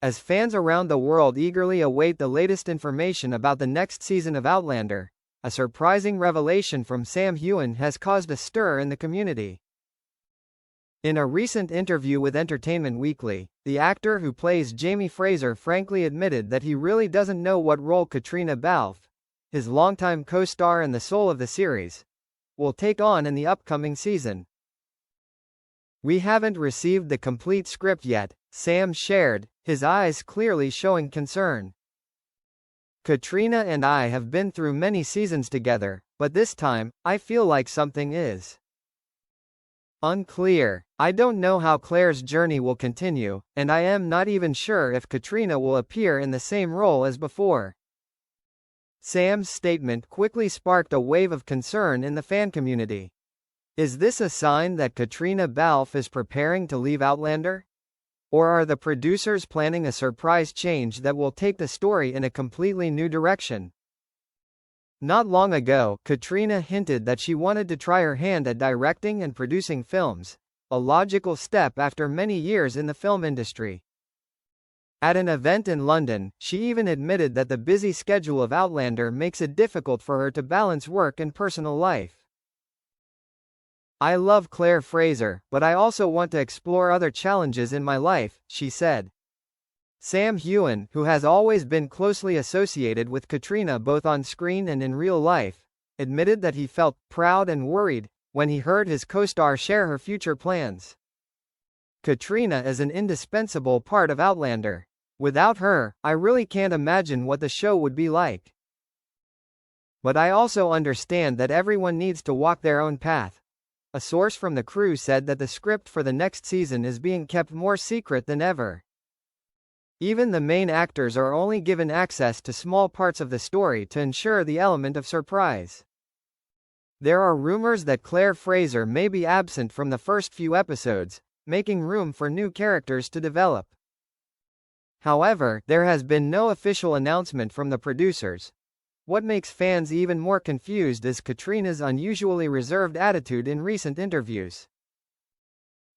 As fans around the world eagerly await the latest information about the next season of Outlander, a surprising revelation from Sam Heughan has caused a stir in the community. In a recent interview with Entertainment Weekly, the actor who plays Jamie Fraser frankly admitted that he really doesn't know what role Caitriona Balfe, his longtime co-star and the soul of the series, will take on in the upcoming season. "We haven't received the complete script yet," Sam shared, his eyes clearly showing concern. "Caitriona and I have been through many seasons together, but this time, I feel like something is unclear. I don't know how Claire's journey will continue, and I am not even sure if Caitriona will appear in the same role as before." Sam's statement quickly sparked a wave of concern in the fan community. Is this a sign that Caitriona Balfe is preparing to leave Outlander? Or are the producers planning a surprise change that will take the story in a completely new direction? Not long ago, Caitriona hinted that she wanted to try her hand at directing and producing films, a logical step after many years in the film industry. At an event in London, she even admitted that the busy schedule of Outlander makes it difficult for her to balance work and personal life. "I love Claire Fraser, but I also want to explore other challenges in my life," she said. Sam Heughan, who has always been closely associated with Caitriona both on screen and in real life, admitted that he felt proud and worried when he heard his co-star share her future plans. "Caitriona is an indispensable part of Outlander. Without her, I really can't imagine what the show would be like. But I also understand that everyone needs to walk their own path." A source from the crew said that the script for the next season is being kept more secret than ever. Even the main actors are only given access to small parts of the story to ensure the element of surprise. There are rumors that Claire Fraser may be absent from the first few episodes, making room for new characters to develop. However, there has been no official announcement from the producers. What makes fans even more confused is Caitriona's unusually reserved attitude in recent interviews.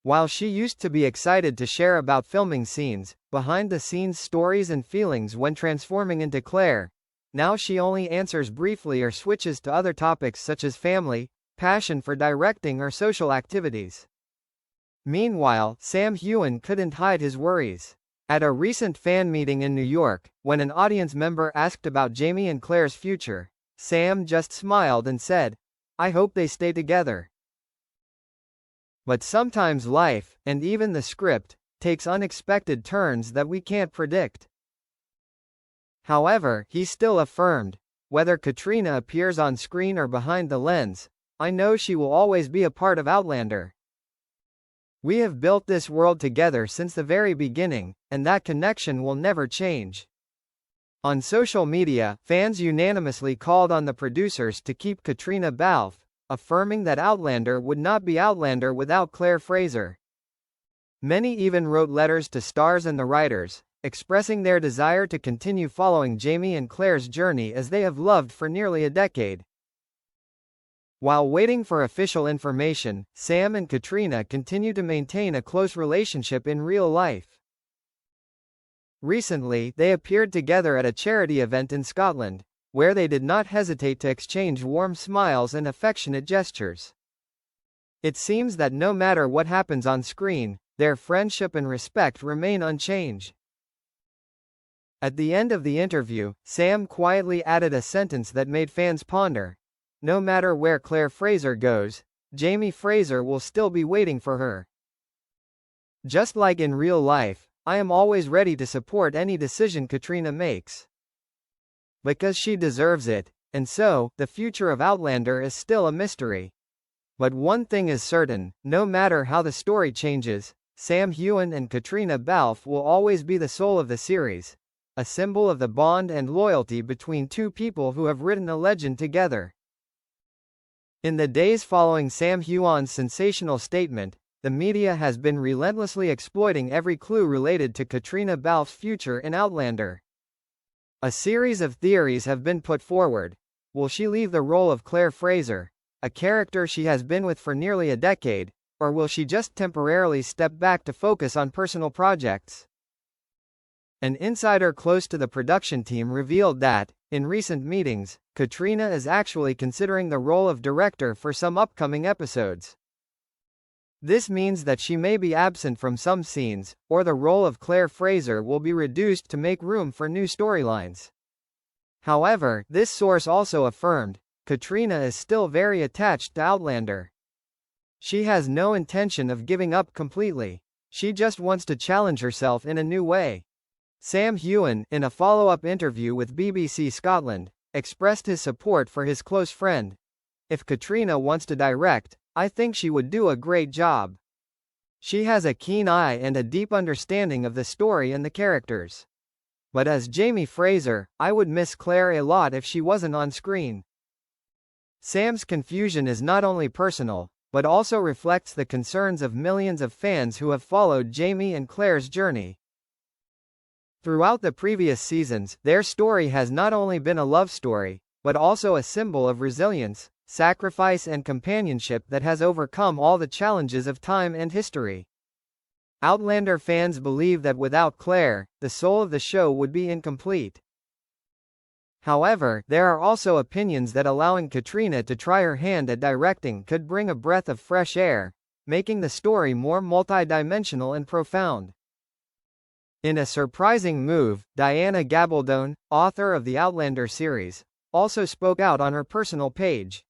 While she used to be excited to share about filming scenes, behind-the-scenes stories and feelings when transforming into Claire, now she only answers briefly or switches to other topics such as family, passion for directing or social activities. Meanwhile, Sam Heughan couldn't hide his worries. At a recent fan meeting in New York, when an audience member asked about Jamie and Claire's future, Sam just smiled and said, "I hope they stay together." But sometimes life, and even the script, takes unexpected turns that we can't predict. However, he still affirmed, "Whether Caitriona appears on screen or behind the lens, I know she will always be a part of Outlander. We have built this world together since the very beginning, and that connection will never change." On social media, fans unanimously called on the producers to keep Caitriona Balfe, affirming that Outlander would not be Outlander without Claire Fraser. Many even wrote letters to stars and the writers, expressing their desire to continue following Jamie and Claire's journey as they have loved for nearly a decade. While waiting for official information, Sam and Caitriona continue to maintain a close relationship in real life. Recently, they appeared together at a charity event in Scotland, where they did not hesitate to exchange warm smiles and affectionate gestures. It seems that no matter what happens on screen, their friendship and respect remain unchanged. At the end of the interview, Sam quietly added a sentence that made fans ponder. "No matter where Claire Fraser goes, Jamie Fraser will still be waiting for her. Just like in real life, I am always ready to support any decision Caitriona makes. Because she deserves it, and so, the future of Outlander is still a mystery. But one thing is certain, no matter how the story changes, Sam Heughan and Caitriona Balfe will always be the soul of the series, a symbol of the bond and loyalty between two people who have written a legend together." In the days following Sam Heughan's sensational statement, the media has been relentlessly exploiting every clue related to Caitriona Balfe's future in Outlander. A series of theories have been put forward. Will she leave the role of Claire Fraser, a character she has been with for nearly a decade, or will she just temporarily step back to focus on personal projects? An insider close to the production team revealed that, in recent meetings, Caitriona is actually considering the role of director for some upcoming episodes. This means that she may be absent from some scenes, or the role of Claire Fraser will be reduced to make room for new storylines. However, this source also affirmed, Caitriona is still very attached to Outlander. She has no intention of giving up completely. She just wants to challenge herself in a new way. Sam Heughan, in a follow-up interview with BBC Scotland, expressed his support for his close friend. If Caitriona wants to direct, I think she would do a great job. She has a keen eye and a deep understanding of the story and the characters. But as Jamie Fraser, I would miss Claire a lot if she wasn't on screen. Sam's confusion is not only personal, but also reflects the concerns of millions of fans who have followed Jamie and Claire's journey. Throughout the previous seasons, their story has not only been a love story, but also a symbol of resilience, sacrifice and companionship that has overcome all the challenges of time and history. Outlander fans believe that without Claire, the soul of the show would be incomplete. However, there are also opinions that allowing Caitriona to try her hand at directing could bring a breath of fresh air, making the story more multidimensional and profound. In a surprising move, Diana Gabaldon, author of the Outlander series, also spoke out on her personal page.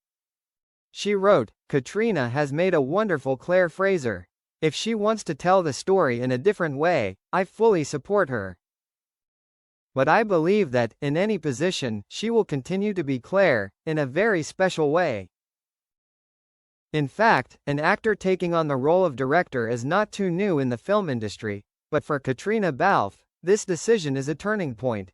She wrote, "Caitriona has made a wonderful Claire Fraser. If she wants to tell the story in a different way, I fully support her. But I believe that, in any position, she will continue to be Claire, in a very special way." In fact, an actor taking on the role of director is not too new in the film industry, but for Caitriona Balfe, this decision is a turning point.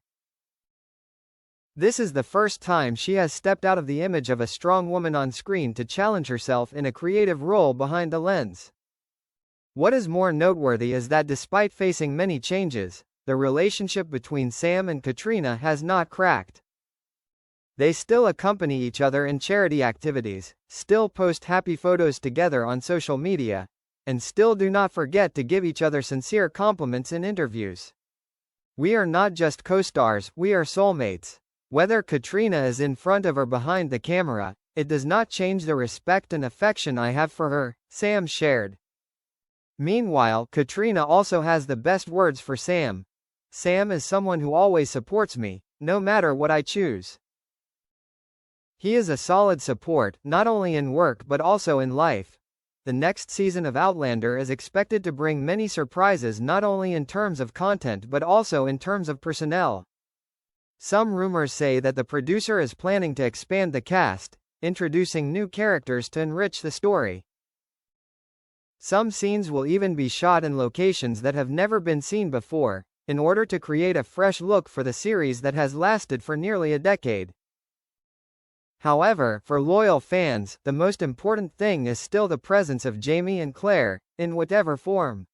This is the first time she has stepped out of the image of a strong woman on screen to challenge herself in a creative role behind the lens. What is more noteworthy is that despite facing many changes, the relationship between Sam and Caitriona has not cracked. They still accompany each other in charity activities, still post happy photos together on social media, and still do not forget to give each other sincere compliments in interviews. We are not just co-stars, we are soulmates. Whether Caitriona is in front of or behind the camera, it does not change the respect and affection I have for her, Sam shared. Meanwhile, Caitriona also has the best words for Sam. "Sam is someone who always supports me, no matter what I choose. He is a solid support, not only in work but also in life." The next season of Outlander is expected to bring many surprises not only in terms of content but also in terms of personnel. Some rumors say that the producer is planning to expand the cast, introducing new characters to enrich the story. Some scenes will even be shot in locations that have never been seen before, in order to create a fresh look for the series that has lasted for nearly a decade. However, for loyal fans, the most important thing is still the presence of Jamie and Claire, in whatever form.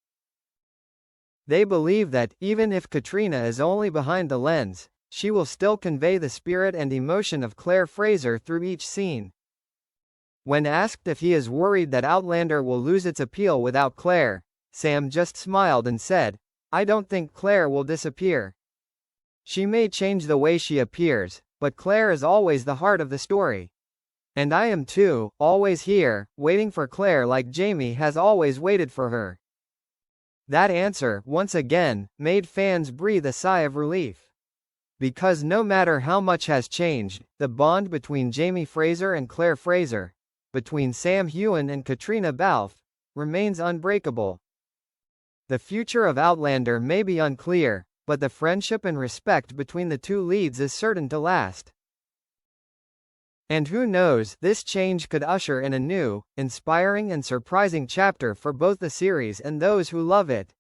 They believe that, even if Caitriona is only behind the lens, she will still convey the spirit and emotion of Claire Fraser through each scene. When asked if he is worried that Outlander will lose its appeal without Claire, Sam just smiled and said, "I don't think Claire will disappear. She may change the way she appears, but Claire is always the heart of the story. And I am too, always here, waiting for Claire like Jamie has always waited for her." That answer, once again, made fans breathe a sigh of relief. Because no matter how much has changed, the bond between Jamie Fraser and Claire Fraser, between Sam Heughan and Caitriona Balfe, remains unbreakable. The future of Outlander may be unclear, but the friendship and respect between the two leads is certain to last. And who knows, this change could usher in a new, inspiring and surprising chapter for both the series and those who love it.